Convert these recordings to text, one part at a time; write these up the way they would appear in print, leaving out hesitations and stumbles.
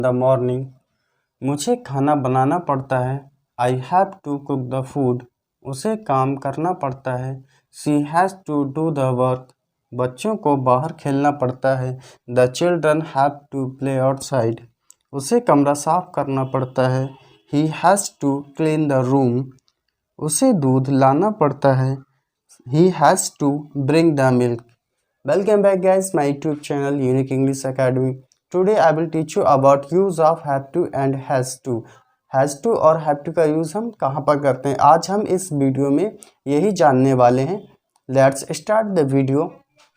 The morning, मुझे खाना बनाना पड़ता है। I have to cook the food, उसे काम करना पड़ता है। She has to do the work, बच्चों को बाहर खेलना पड़ता है। The children have to play outside, उसे कमरा साफ करना पड़ता है। He has to clean the room, उसे दूध लाना पड़ता है। He has to bring the milk. Welcome back guys, my YouTube channel Unique English Academy. Today I will teach you about use of have to and has to. Has to और have to का use हम कहाँ पर करते हैं, आज हम इस वीडियो में यही जानने वाले हैं। Let's start the video.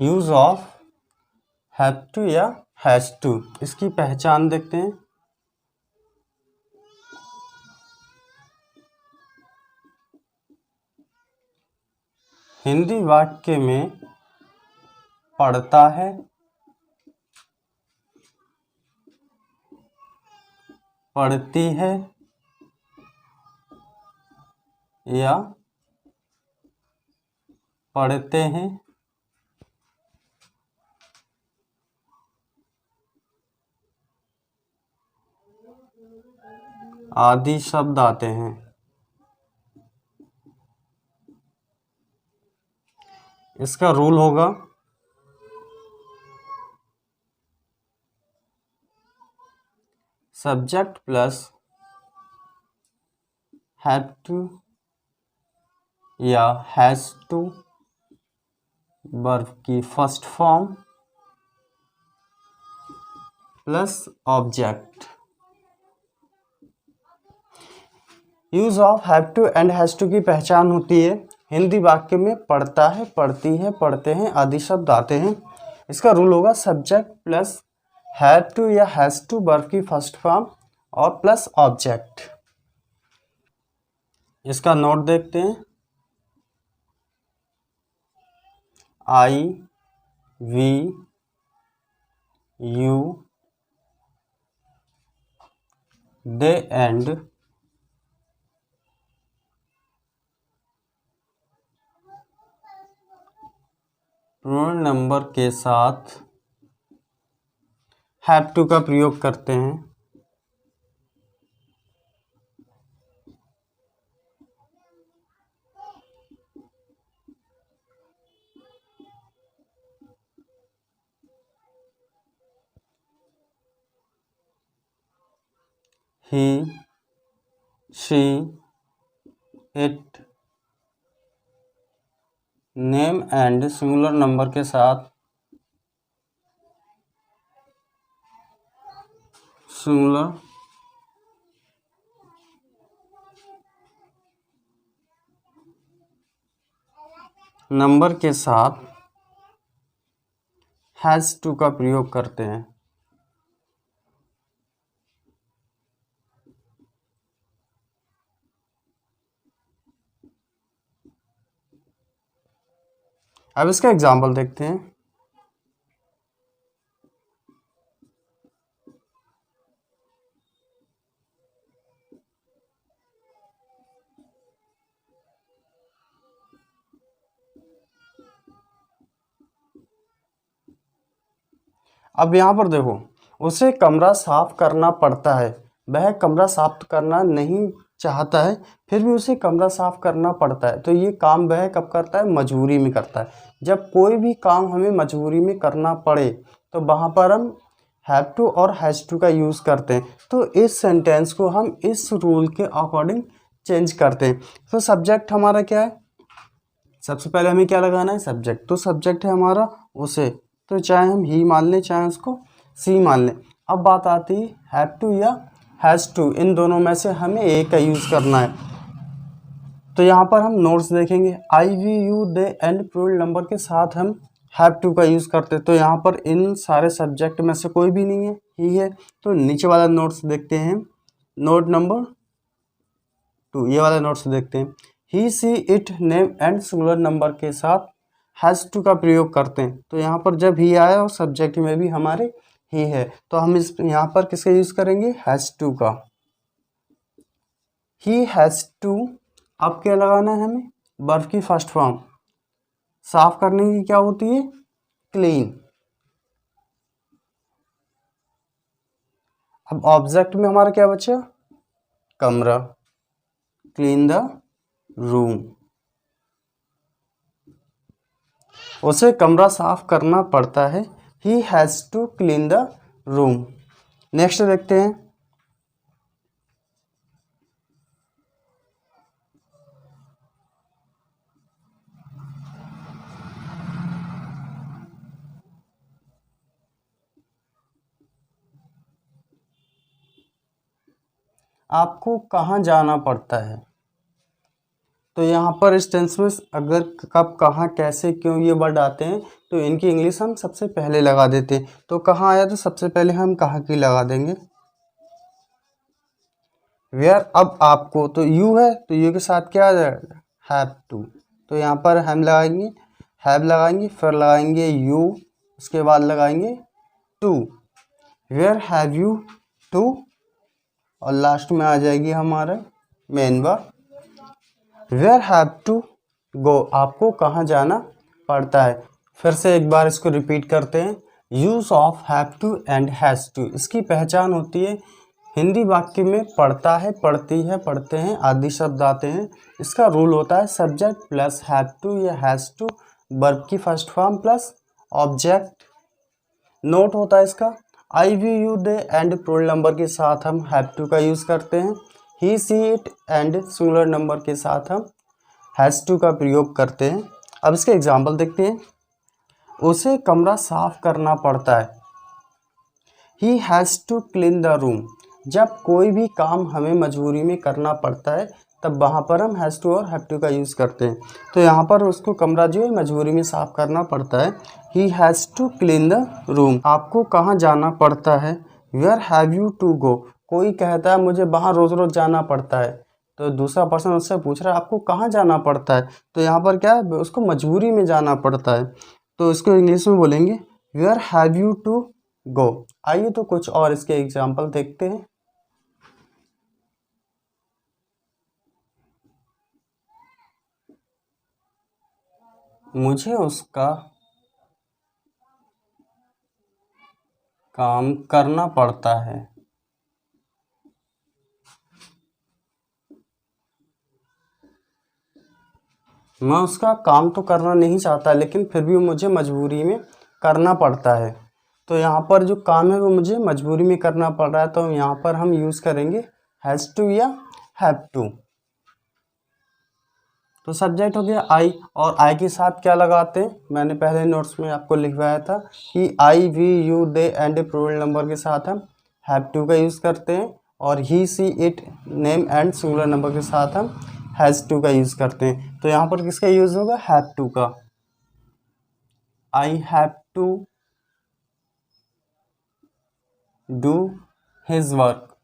Use of have to या has to, इसकी पहचान देखते हैं। हिंदी वाक्य में पढ़ता है, पढ़ती है या पढ़ते हैं आदि शब्द आते हैं। इसका रूल होगा सब्जेक्ट प्लस हैव टू या हैज़ टू, वर्ब की first form plus object. Use of have to and has to की पहचान होती है, हिंदी वाक्य में पढ़ता है, पढ़ती है, पढ़ते हैं आदि शब्द आते हैं। इसका रूल होगा सब्जेक्ट प्लस हैव टू या हैज़ टू, वर्ब की फर्स्ट फॉर्म और प्लस ऑब्जेक्ट। इसका नोट देखते हैं। I, we, you, they and pronoun number के साथ हैव टू का प्रयोग करते हैं। He, she, it, name and singular number के साथ सिंगुलर नंबर के साथ हैज़ टू का प्रयोग करते हैं। अब इसका एग्जाम्पल देखते हैं। अब यहाँ पर देखो, उसे कमरा साफ करना पड़ता है। वह कमरा साफ करना नहीं चाहता है, फिर भी उसे कमरा साफ करना पड़ता है। तो ये काम वह कब करता है? मजबूरी में करता है। जब कोई भी काम हमें मजबूरी में करना पड़े तो वहाँ पर हम हैव टू और हैज़ टू का यूज़ करते हैं। तो इस सेंटेंस को हम इस रूल के अकॉर्डिंग चेंज करते हैं। तो सब्जेक्ट हमारा क्या है? सबसे पहले हमें क्या लगाना है? सब्जेक्ट। तो सब्जेक्ट है हमारा उसे, तो चाहे हम ही मान लें चाहे उसको सी मान लें। अब बात आती है हैव टू या हैज़ टू, इन दोनों में से हमें एक का यूज़ करना है। तो यहाँ पर हम नोट्स देखेंगे। I, we, you, they and plural number के साथ हम हैव टू का यूज़ करते हैं। तो यहाँ पर इन सारे सब्जेक्ट में से कोई भी नहीं है, ही है। तो नीचे वाला नोट्स देखते हैं, नोट नंबर 2, ये वाला नोट्स देखते हैं। He, she, it, name and singular number के साथ हैज़ टू का प्रयोग करते हैं। तो यहाँ पर जब ही आया और सब्जेक्ट में भी हमारे ही है, तो हम इस यहाँ पर किसका यूज़ करेंगे? हैज़ टू का। ही हैज़ टू, अब क्या लगाना है हमें? वर्ब की फर्स्ट फॉर्म। साफ करने की क्या होती है? क्लीन। अब ऑब्जेक्ट में हमारा क्या बचा, कमरा, क्लीन द रूम, उसे कमरा साफ करना पड़ता है, he has to clean the room. Next देखते हैं, आपको कहाँ जाना पड़ता है। तो यहाँ पर इस टेंस में अगर कब, कहाँ, कैसे, क्यों ये वर्ड आते हैं तो इनकी इंग्लिश हम सबसे पहले लगा देते हैं। तो कहाँ आया तो सबसे पहले हम कहाँ की लगा देंगे, वेयर। अब आपको तो यू है तो यू के साथ क्या आ जाएगा, हैव टू। तो यहाँ पर हम लगाएंगे, हैव लगाएंगे, फिर लगाएंगे यू, उसके बाद लगाएंगे to, where have you to, और लास्ट में आ जाएगी हमारा main verb, where have to go, आपको कहाँ जाना पड़ता है। फिर से एक बार इसको रिपीट करते हैं, use of have to and has to. इसकी पहचान होती है, हिंदी वाक्य में पढ़ता है, पढ़ती है, पढ़ते हैं आदि शब्द आते हैं। इसका रूल होता है सब्जेक्ट प्लस हैव टू या हैज़ टू, वर्ब की first form plus object. Note होता है इसका, I we you they and plural number के साथ हम हैव टू का यूज़ करते हैं, he she it and singular number के साथ हम हैज़ टू का प्रयोग करते हैं। अब इसके एग्जाम्पल देखते हैं, उसे कमरा साफ करना पड़ता है, he has to clean the room. जब कोई भी काम हमें मजबूरी में करना पड़ता है तब वहाँ पर हम हैज़ टू और हैव टू का यूज़ करते हैं। तो यहाँ पर उसको कमरा जो है मजबूरी में साफ करना पड़ता है, he has to clean the room. आपको कहाँ जाना पड़ता है, where have you to go. कोई कहता है मुझे वहाँ रोज़ रोज़ जाना पड़ता है, तो दूसरा पर्सन उससे पूछ रहा है आपको कहाँ जाना पड़ता है, तो यहाँ पर क्या है, उसको मजबूरी में जाना पड़ता है। तो इसको इंग्लिश में बोलेंगे where have you to go. आइए तो कुछ और इसके एग्जाम्पल देखते हैं। मुझे उसका काम करना पड़ता है, मैं उसका काम तो करना नहीं चाहता लेकिन फिर भी मुझे मजबूरी में करना पड़ता है। तो यहाँ पर जो काम है वो मुझे मजबूरी में करना पड़ रहा है, तो यहाँ पर हम यूज़ करेंगे हैज़ टू या हैव टू। तो सब्जेक्ट हो गया आई, और आई के साथ क्या लगाते हैं, मैंने पहले नोट्स में आपको लिखवाया था कि I we you they and plural number के साथ हम हैव टू का यूज़ करते हैं, और he she it name and singular number के साथ हम हैज़ टू का यूज़ करते हैं। तो यहाँ पर किसका यूज़ होगा, हैव टू का। I have to do his work,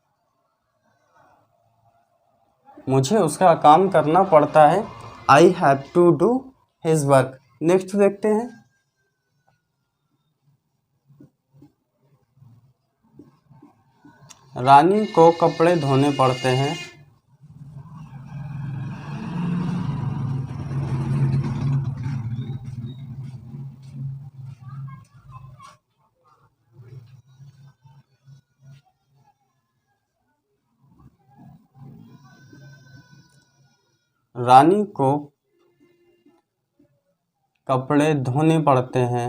मुझे उसका काम करना पड़ता है, I have to do his work. Next देखते हैं, रानी को कपड़े धोने पड़ते हैं, रानी को कपड़े धोने पड़ते हैं।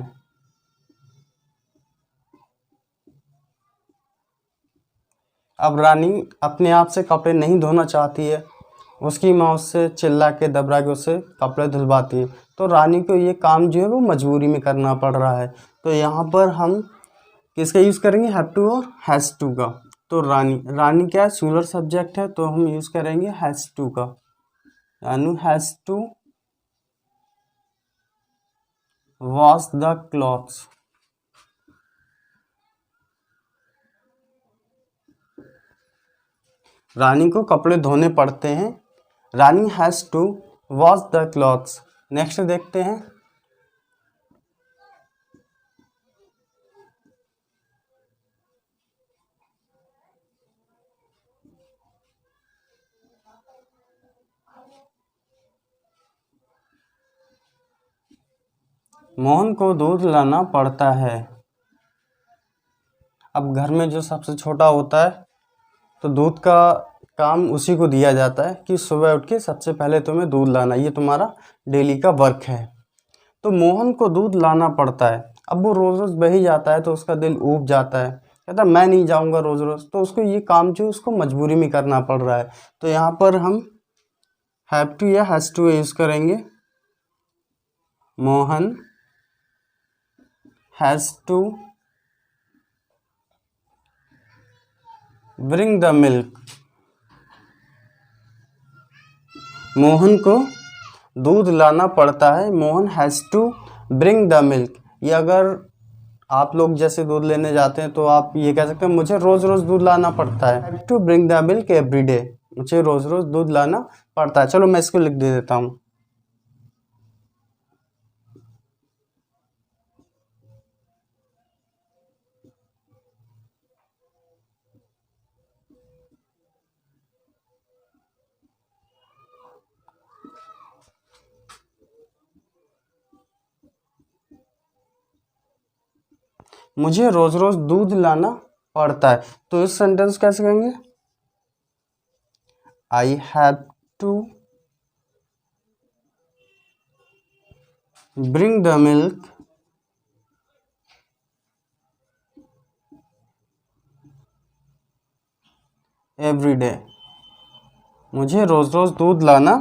अब रानी अपने आप से कपड़े नहीं धोना चाहती है, उसकी माँ उससे चिल्ला के दबरा के उससे कपड़े धुलवाती है, तो रानी को ये काम जो है वो मजबूरी में करना पड़ रहा है। तो यहाँ पर हम किसका यूज़ करेंगे, हैव टू और हैज़ टू का। तो रानी, रानी क्या है, सिंगुलर सब्जेक्ट है, तो हम यूज़ करेंगे हैज़ टू का, यानी has to wash the clothes. Rani को कपड़े धोने पड़ते हैं, Rani has to wash the clothes. Next देखते हैं, मोहन को दूध लाना पड़ता है, अब घर में जो सबसे छोटा होता है तो दूध का काम उसी को दिया जाता है कि सुबह उठ के सबसे पहले तुम्हें दूध लाना, ये तुम्हारा डेली का वर्क है। तो मोहन को दूध लाना पड़ता है। अब वो रोज़ रोज़ बह ही जाता है तो उसका दिल ऊब जाता है, कहता मैं नहीं जाऊंगा रोज़ रोज़, तो उसको ये काम जो उसको मजबूरी में करना पड़ रहा है। तो यहाँ पर हम हैव टू या हैज़ टू यूज़ करेंगे। Mohan has to bring the milk. Mohan को दूध लाना पड़ता है। Mohan has to bring the milk. ये अगर आप लोग जैसे दूध लेने जाते हैं तो आप ये कह सकते हैं मुझे रोज़ रोज़ दूध लाना पड़ता है। Have to bring the milk every day, मुझे रोज़ रोज़ दूध लाना पड़ता है। चलो मैं इसको लिख दे देता हूँ। मुझे रोज रोज दूध लाना पड़ता है, तो इस सेंटेंस कैसे कहेंगे? I have to bring the milk every day. मुझे रोज रोज दूध लाना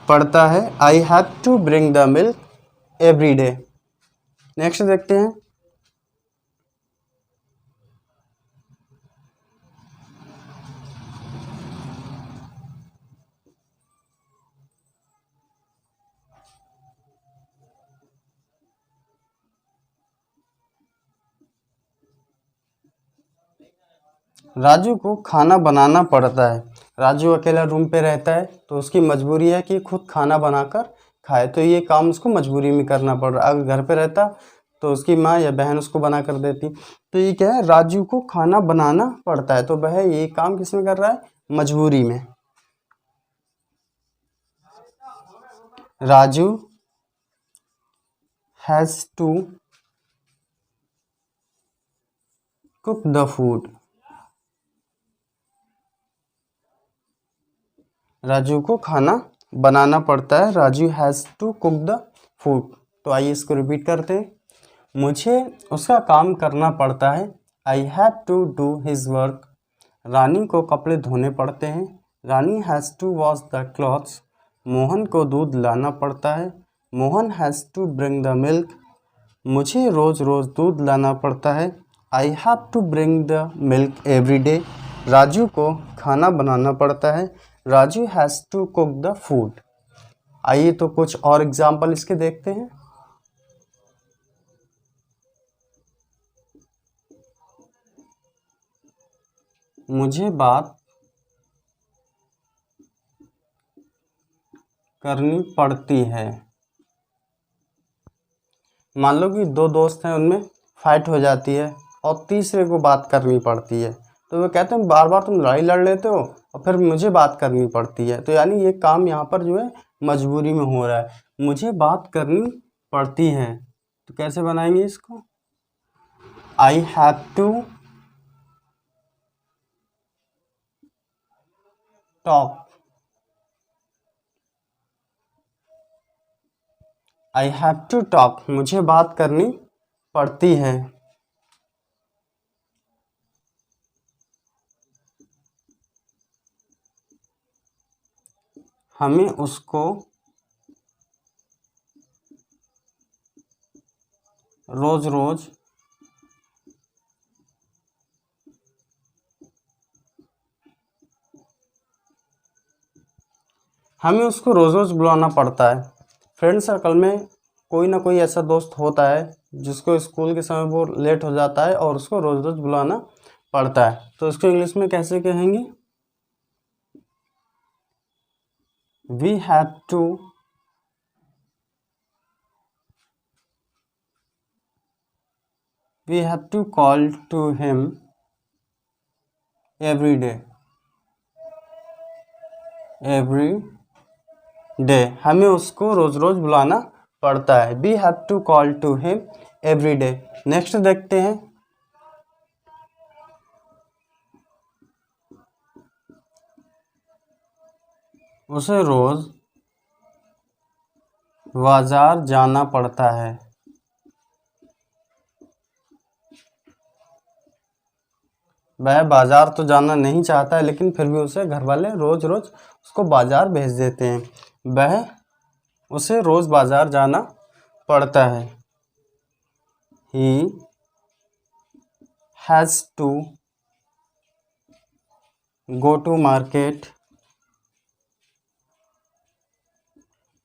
पड़ता है। I have to bring the milk every day. Next देखते हैं। राजू को खाना बनाना पड़ता है। राजू अकेला रूम पे रहता है तो उसकी मजबूरी है कि खुद खाना बनाकर खाए, तो ये काम उसको मजबूरी में करना पड़ रहा है। अगर घर पे रहता तो उसकी माँ या बहन उसको बना कर देती। तो ये क्या है? राजू को खाना बनाना पड़ता है, तो वह ये काम किसमें कर रहा है? मजबूरी में। Raju has to cook the food. Raju को खाना बनाना पड़ता है। Raju has to cook the food. तो आइए इसको रिपीट करते हैं। मुझे उसका काम करना पड़ता है। I have to do his work. Rani को कपड़े धोने पड़ते हैं। Rani has to wash the clothes. Mohan को दूध लाना पड़ता है। Mohan has to bring the milk. मुझे रोज़ रोज़ दूध लाना पड़ता है। I have to bring the milk every day. Raju को खाना बनाना पड़ता है। Raju has to cook the food. आइए तो कुछ और एग्जाम्पल इसके देखते हैं। मुझे बात करनी पड़ती है। मान लो कि दो दोस्त हैं, उनमें फाइट हो जाती है और तीसरे को बात करनी पड़ती है, तो वो कहते हैं बार बार तुम लड़ाई लड़ लेते हो और फिर मुझे बात करनी पड़ती है। तो यानी ये काम यहाँ पर जो है मजबूरी में हो रहा है। मुझे बात करनी पड़ती है, तो कैसे बनाएंगे इसको? I have to talk. I have to talk, मुझे बात करनी पड़ती है। हमें उसको रोज रोज बुलाना पड़ता है। फ्रेंड सर्कल में कोई ना कोई ऐसा दोस्त होता है जिसको स्कूल के समय वो लेट हो जाता है और उसको रोज रोज बुलाना पड़ता है, तो इसको इंग्लिश में कैसे कहेंगे? We have to call to him every day. हमें उसको रोज रोज बुलाना पड़ता है। We have to call to him every day. Next देखते हैं। उसे रोज बाजार जाना पड़ता है। वह बाजार तो जाना नहीं चाहता है, लेकिन फिर भी उसे घर वाले रोज रोज उसको बाजार भेज देते हैं। वह उसे रोज बाजार जाना पड़ता है। He has to go to market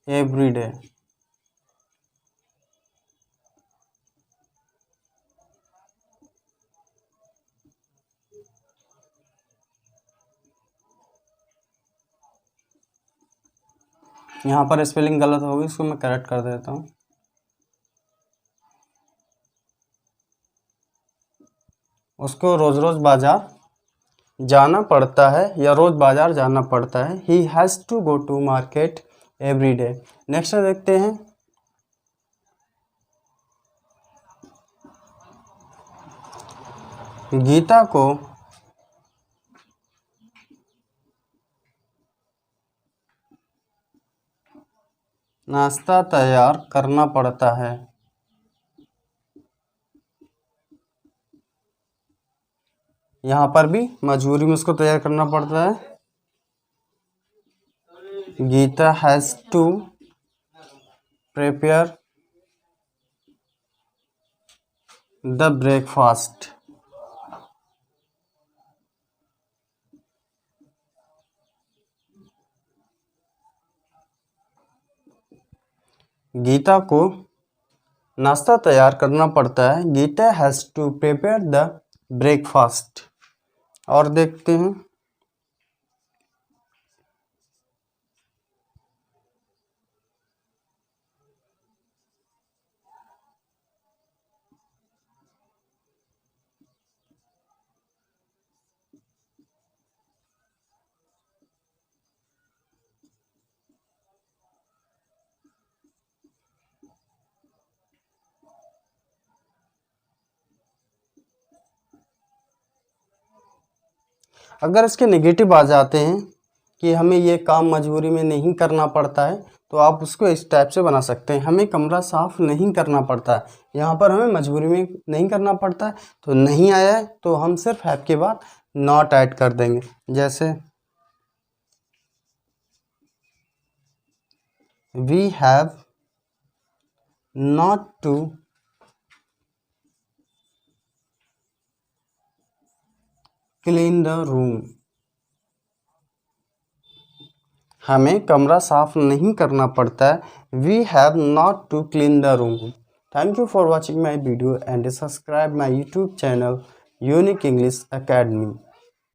every day. यहाँ पर स्पेलिंग गलत होगी, इसको मैं करेक्ट कर देता हूँ। उसको रोज रोज बाजार जाना पड़ता है या रोज बाजार जाना पड़ता है। He has to go to market every day. Next देखते हैं। गीता को नाश्ता तैयार करना पड़ता है। यहाँ पर भी मजबूरी में उसको तैयार करना पड़ता है। Gita has to prepare the breakfast. Gita को नाश्ता तैयार करना पड़ता है। Gita has to prepare the breakfast. और देखते हैं। अगर इसके नेगेटिव आ जाते हैं कि हमें ये काम मजबूरी में नहीं करना पड़ता है, तो आप उसको इस टाइप से बना सकते हैं। हमें कमरा साफ नहीं करना पड़ता है। यहाँ पर हमें मजबूरी में नहीं करना पड़ता है, तो नहीं आया है तो हम सिर्फ हैव के बाद नॉट ऐड कर देंगे। जैसे we have not to clean the room. हमें कमरा साफ नहीं करना पड़ता है। We have not to clean the room. Thank you for watching my video and subscribe my YouTube channel Unique English academy.